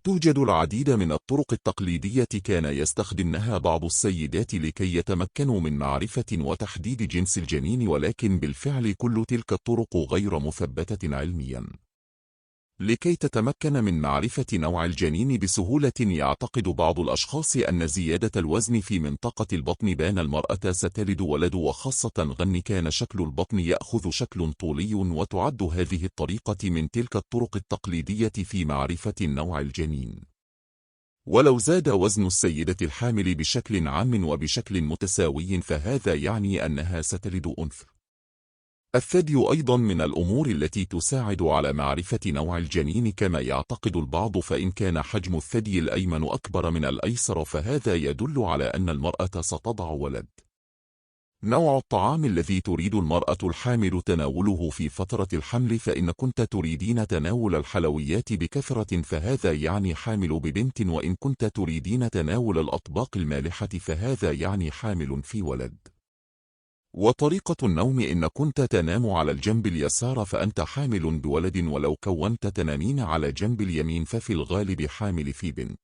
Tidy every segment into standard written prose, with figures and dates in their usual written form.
توجد العديد من الطرق التقليدية كان يستخدمها بعض السيدات لكي يتمكنوا من معرفة وتحديد جنس الجنين، ولكن بالفعل كل تلك الطرق غير مثبتة علمياً. لكي تتمكن من معرفة نوع الجنين بسهولة، يعتقد بعض الأشخاص أن زيادة الوزن في منطقة البطن بان المرأة ستلد ولد، وخاصة غن كان شكل البطن يأخذ شكل طولي، وتعد هذه الطريقة من تلك الطرق التقليدية في معرفة نوع الجنين. ولو زاد وزن السيدة الحامل بشكل عام وبشكل متساوي فهذا يعني أنها ستلد أنثى. الثدي أيضا من الأمور التي تساعد على معرفة نوع الجنين كما يعتقد البعض، فإن كان حجم الثدي الأيمن أكبر من الأيسر فهذا يدل على أن المرأة ستضع ولد. نوع الطعام الذي تريد المرأة الحامل تناوله في فترة الحمل، فإن كنت تريدين تناول الحلويات بكثرة فهذا يعني حامل ببنت، وإن كنت تريدين تناول الأطباق المالحة فهذا يعني حامل في ولد. وطريقة النوم، إن كنت تنام على الجنب اليسار فأنت حامل بولد، ولو كنت تنامين على جنب اليمين ففي الغالب حامل في بنت.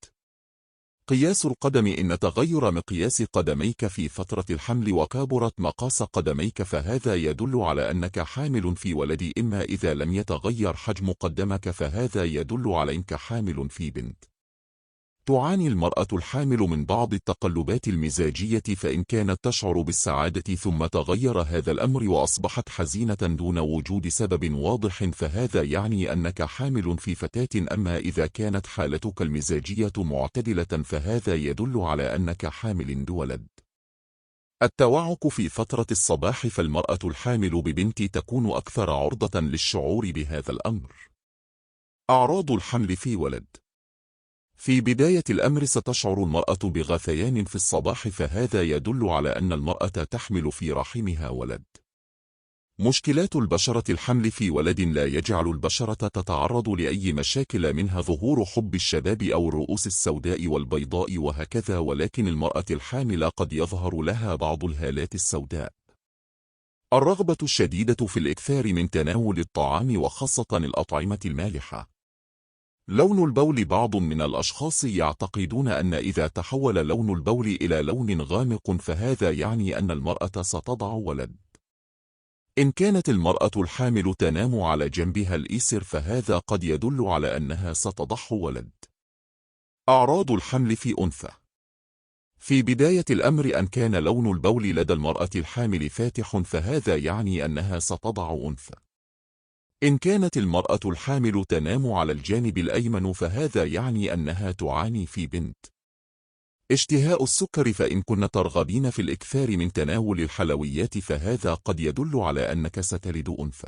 قياس القدم، إن تغير مقياس قدميك في فترة الحمل وكبرت مقاس قدميك فهذا يدل على أنك حامل في ولد، إما إذا لم يتغير حجم قدمك فهذا يدل على أنك حامل في بنت. تعاني المرأة الحامل من بعض التقلبات المزاجية، فإن كانت تشعر بالسعادة ثم تغير هذا الأمر وأصبحت حزينة دون وجود سبب واضح فهذا يعني أنك حامل في فتاة، أما إذا كانت حالتك المزاجية معتدلة فهذا يدل على أنك حامل بولد. التوعك في فترة الصباح، فالمرأة الحامل ببنت تكون أكثر عرضة للشعور بهذا الأمر. أعراض الحمل في ولد. في بداية الأمر ستشعر المرأة بغثيان في الصباح فهذا يدل على أن المرأة تحمل في رحمها ولد. مشكلات البشرة، الحمل في ولد لا يجعل البشرة تتعرض لأي مشاكل، منها ظهور حب الشباب أو الرؤوس السوداء والبيضاء وهكذا، ولكن المرأة الحامل قد يظهر لها بعض الهالات السوداء. الرغبة الشديدة في الإكثار من تناول الطعام وخاصة الأطعمة المالحة. لون البول، بعض من الأشخاص يعتقدون أن إذا تحول لون البول إلى لون غامق فهذا يعني أن المرأة ستضع ولد. إن كانت المرأة الحامل تنام على جنبها الأيسر فهذا قد يدل على أنها ستضع ولد. أعراض الحمل في أنثى. في بداية الأمر أن كان لون البول لدى المرأة الحامل فاتح فهذا يعني أنها ستضع أنثى. إن كانت المرأة الحامل تنام على الجانب الأيمن فهذا يعني أنها تعاني في بنت. اشتهاء السكر، فإن كن ترغبين في الإكثار من تناول الحلويات فهذا قد يدل على أنك ستلد أنثى.